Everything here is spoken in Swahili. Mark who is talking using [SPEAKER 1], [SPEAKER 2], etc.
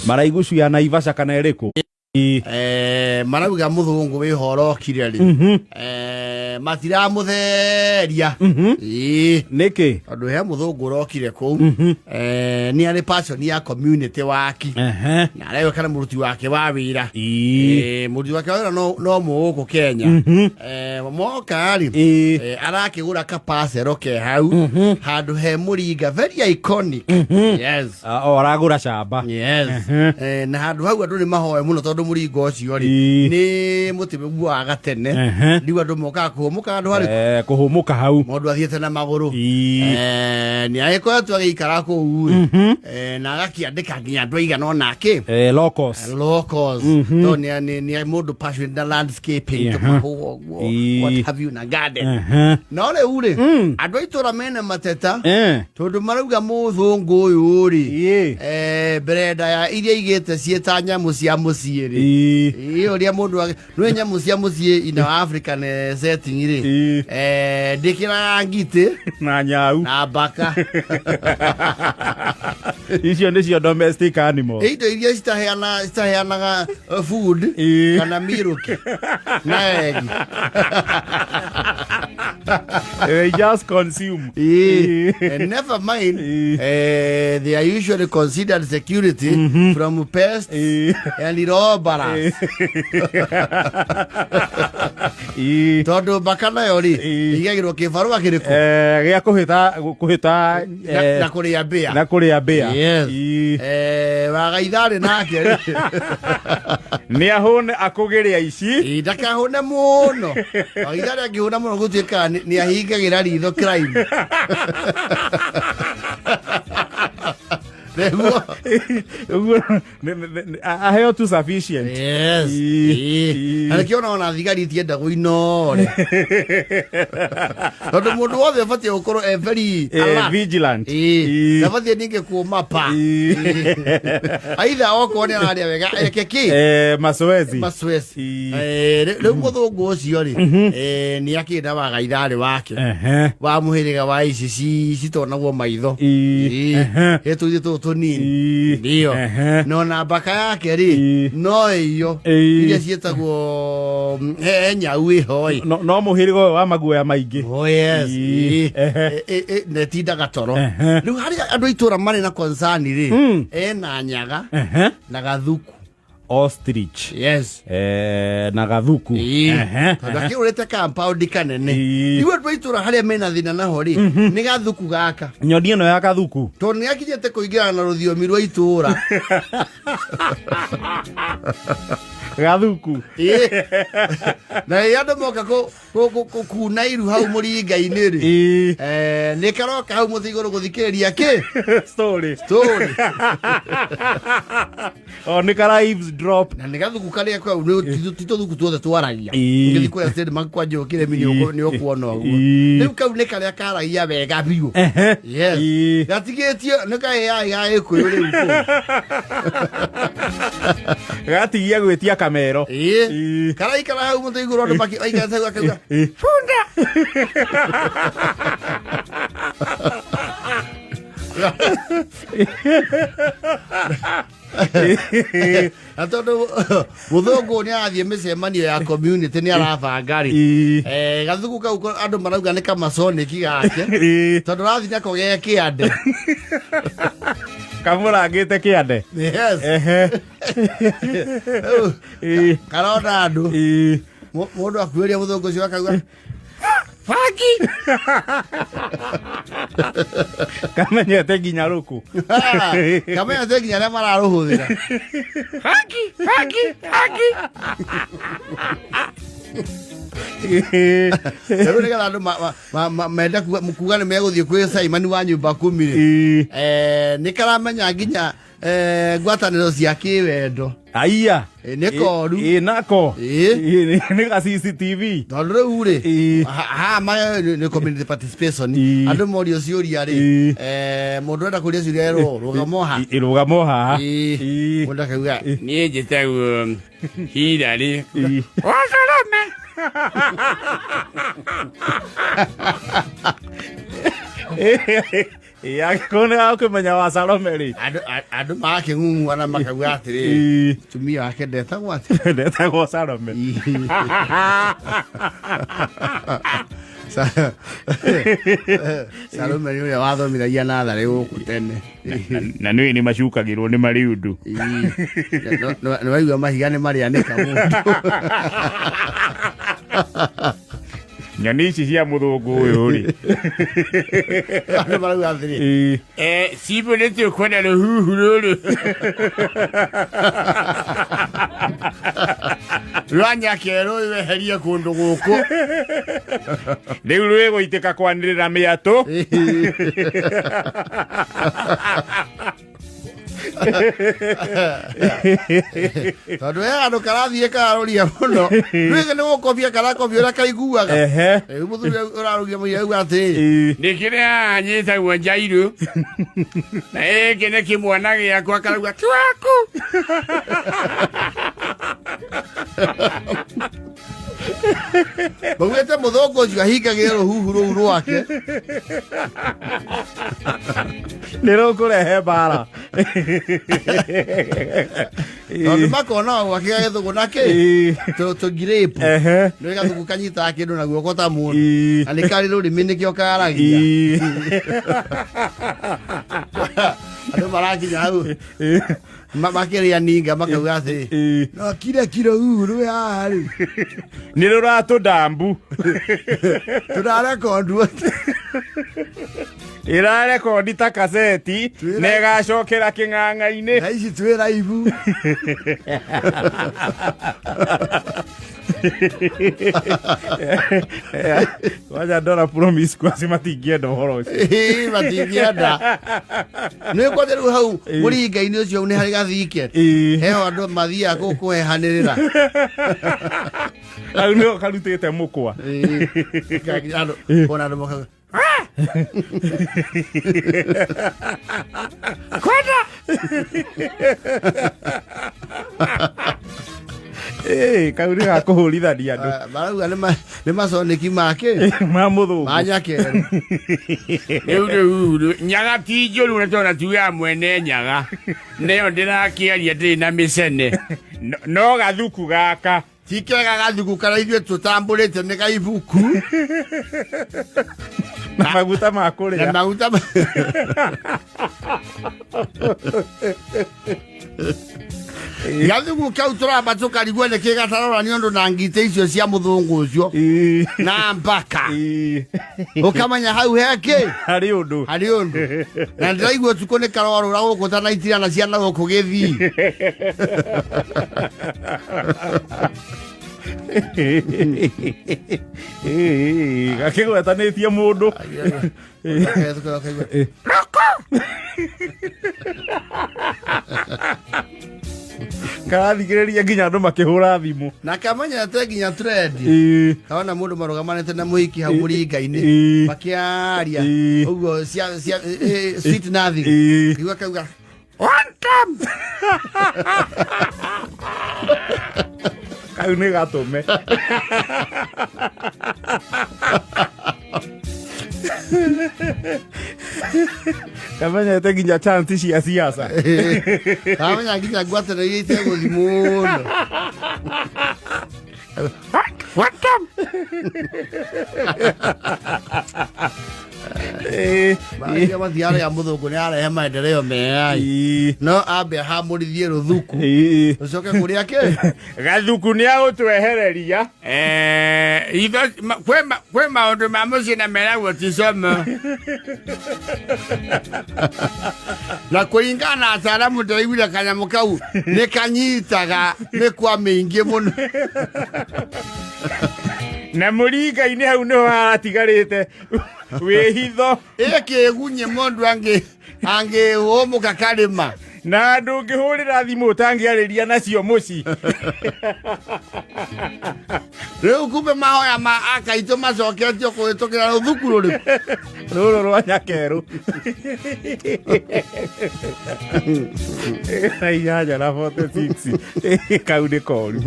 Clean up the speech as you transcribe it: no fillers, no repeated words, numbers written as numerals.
[SPEAKER 1] Maraigucu ya Naivasha kana iriku
[SPEAKER 2] marauga muthungu wi horo kireri matira mutheria
[SPEAKER 1] niki
[SPEAKER 2] andu he muthungu rokire ku ni ari passion ya community waki na rewe kana muruti wake wa wira muruti wake wa no muguku Kenya moka ari arakigura kapasero ke hau handu he muringa very iconic yes
[SPEAKER 1] oragura shamba
[SPEAKER 2] yes na handu hau andu ni mahoe muno tondu muringo ucio ri ni mutimu wa gatene riu andu moka kuhumuka andu hari
[SPEAKER 1] kuhumuka hau
[SPEAKER 2] mundu athiete na maguru ni agikoya tu agikara ku na agakiandika nginya andu aigana ona ki
[SPEAKER 1] locals
[SPEAKER 2] to ni mundu passionate na landscaping what have you na garden no le ure andu itura mena mateta tondu marauga muthungu uyu ri brenda ya iria igete cieta nyamu cia mucie ri ria mundu nwe nyamu cia mucie in African setting ri ndikira ngite
[SPEAKER 1] na nyau
[SPEAKER 2] na baka
[SPEAKER 1] icio nĩ cio domestic animal
[SPEAKER 2] indo iria citaheanaga food kana milk na egg
[SPEAKER 1] they just consume
[SPEAKER 2] and never mind they are usually considered security from pests and robbers tondu baka nayo ri igagirwo kibarua kiriku
[SPEAKER 1] gia kuhita
[SPEAKER 2] na kuria bia yes wagaithari nake
[SPEAKER 1] ni ahune akugiria ici
[SPEAKER 2] ndakahune muno wagaithari angihuna muno gutuika ni ahingagira ritho crime
[SPEAKER 1] I have to sufficient.
[SPEAKER 2] Yes. Anakiona ona thigari tienda guinore. Tondu mundu wothe abatie gukorwo very
[SPEAKER 1] vigilant.
[SPEAKER 2] Abatie ninge kuuma pa. Aitha okone araria wega ekeki.
[SPEAKER 1] Masoezi.
[SPEAKER 2] Riu muthungu ucio ri ni akinda wagaithari wake. Wa muhiriga wa ici citonagwo maitho. Etu tunini ndio no na baka yake ri no iyo iria cietagwo nyau ihoi
[SPEAKER 1] no muhirigo wa maguoya maingi
[SPEAKER 2] yes ne tinda gatoro riu hari andu itura mari na concern ri na nyaga na gathuku
[SPEAKER 1] ostrich
[SPEAKER 2] yes
[SPEAKER 1] na gathuku
[SPEAKER 2] ndaki urete compound kanene iwe twitura haria mena thina naho ri ni gathuku gaka
[SPEAKER 1] nyoni no ya gathuku
[SPEAKER 2] to ni akinyete kuingira na ruthiomi rwa itura
[SPEAKER 1] gathuku
[SPEAKER 2] na yado moka ku nairu hau muringa-ini ri ni karoka hau muthiguru guthikiriria ki
[SPEAKER 1] story
[SPEAKER 2] ni
[SPEAKER 1] kara eavesdrop
[SPEAKER 2] na ni gathuku karia kwa tito thuku tuothe twaragia ngithi kwa state man kwa njokire minyo ni okuona uguo riu kau ni karia karagia wega biu yes gatigitio ni kai ya ikuyu riu
[SPEAKER 1] gatigia gwitia kamero
[SPEAKER 2] karaikara hau muthiguru ndo baki aikata hau akauga funda atondo muthungu ni athie micemanio ya community ni arabanga ri gathuku kau andu marauga ni kamasonic gake tondu rathi nako ge kiande
[SPEAKER 1] kamurangite kiande
[SPEAKER 2] yes karona andu mundu akuiria muthungu ucio akauga faki
[SPEAKER 1] kamenyete nginya ruku
[SPEAKER 2] kamenyete nginya na mararuhuthira faki Ero nega andu menda kuga ni meguthie kwi Simon wa nyumba 10 ni karamenya nginya ngwataniro cia kiwendo
[SPEAKER 1] aiya
[SPEAKER 2] ni koru
[SPEAKER 1] nako ni ga CCTV
[SPEAKER 2] tondu riu ri ma ni community participation andu morio ciuria ri mundu enda kuria ciuria rugamo ha mundu akauga ni njitagwo hira ri wasalame
[SPEAKER 1] Ya kona au kumenya wa Salome ri.
[SPEAKER 2] Adu make ngungu ana makagwa atiri. Tumia ake deta gwati.
[SPEAKER 1] Deta go Salome.
[SPEAKER 2] Salome ni wathomithia na thare guku tene.
[SPEAKER 1] Na ni macukagirwo ni mariundu.
[SPEAKER 2] No waigua mahiga ni marianika mundu.
[SPEAKER 1] Nyoni ici cia muthungu uyu ri.
[SPEAKER 2] Ano marauga atiri. Sipo nete kwenda ruhuhu ruru. Rwanya kero iweheria kundu guku.
[SPEAKER 1] Riu rwego iteka kwanirira miatu.
[SPEAKER 2] Tondu ando karathie karoria muno rwege ni gukobia karakobia ura kaiguaga muthuri urarugia muiya ati nikire anyita gwa Jairu na kene kimwana giakwa karauga twaku Bagwete muthongo ucio ahingagire ruhuhu ruu rwake
[SPEAKER 1] Nero kurehe bara.
[SPEAKER 2] Tondu makona gwake githugu nake to girepu no gathugu kanyita kindu na guoko ta mundu ani kari rurimi nikio karagia ando marakinya hau makiria ninga makauga ati no kira uhuru yari
[SPEAKER 1] ni rurato dambu
[SPEAKER 2] turarekondu
[SPEAKER 1] irarekondi ta kaseti negacokera king'ang'a-ini
[SPEAKER 2] na ici twi raibu
[SPEAKER 1] waja ndora promiscuous matingienda uhoro ucio
[SPEAKER 2] matingienda nä ko rä u hau må ringai-inä å cio nä harä gathike heo andå mathiaga gå kwehanä rä ra
[SPEAKER 1] au nä karutä te må kwa
[SPEAKER 2] ona andå mokaga
[SPEAKER 1] kwenda kau nä gakå hå rithania andå
[SPEAKER 2] marauga nä maconeki make
[SPEAKER 1] ma må thå
[SPEAKER 2] manyakerå
[SPEAKER 3] rä u nyaga ti njå ru natona tugaga mwene nyaga neyo ndä rakä aria ndä na mä cene
[SPEAKER 1] no gathuku gaka
[SPEAKER 2] ti kega gathuku kana ithuä tå tambå rä te nä gaibuku
[SPEAKER 1] na maguta ma kå rä
[SPEAKER 2] na
[SPEAKER 1] a
[SPEAKER 2] maguta gathugu kau tå ramba tå karigua nä kä gatarora nä å ndå na ngitä icio cia må thångå å cio na mbaka å kamenya hau hekä
[SPEAKER 1] harä å ndå
[SPEAKER 2] harä å ndå na ndä raigua tukå nä karwarå ra gå kå tanaitirana ciana gå kå gä thii
[SPEAKER 1] gakä gwetanä tie må ndå karathigä rä ria nginya andå makä hå ra thimå
[SPEAKER 2] na kamenyete nginya trendi kaona må ndå marugamanä te na må hiki hau må ringai-inä makä aria å guo sweet nothing igua kauga
[SPEAKER 1] kau nä gatå me kamenyete nginya chanti cia ciaca
[SPEAKER 2] kamenya nginya ngwatanä iria itegå thi må no Maria mathiarä ya må thå ngå nä arehe maendeleo meai no ambe hamå rithie rå thuku å coke kå rä akä
[SPEAKER 1] gathuku nä agå twehereria
[SPEAKER 3] kwä maå ndå ma må ciä na meragwo ticomo
[SPEAKER 2] na kå ringana na ataramu ndä raiguire kanyamå kau nä kanyitaga nä kwa mä ingä må no
[SPEAKER 1] na må ringai-inä hau nä ho haratigarä te wä hitho
[SPEAKER 2] ä kä gunye må ndå angä å må ka karä ma
[SPEAKER 1] na ndå ngä hå rä ra thimå å tangä arä ria nacio må ci
[SPEAKER 2] rä u kumbe mahoya ma akaitå macoketio kå hä tå kä ra rå thuku rå rä
[SPEAKER 1] rå rå rwa nyakerå na inyanya na 46 kau nä koru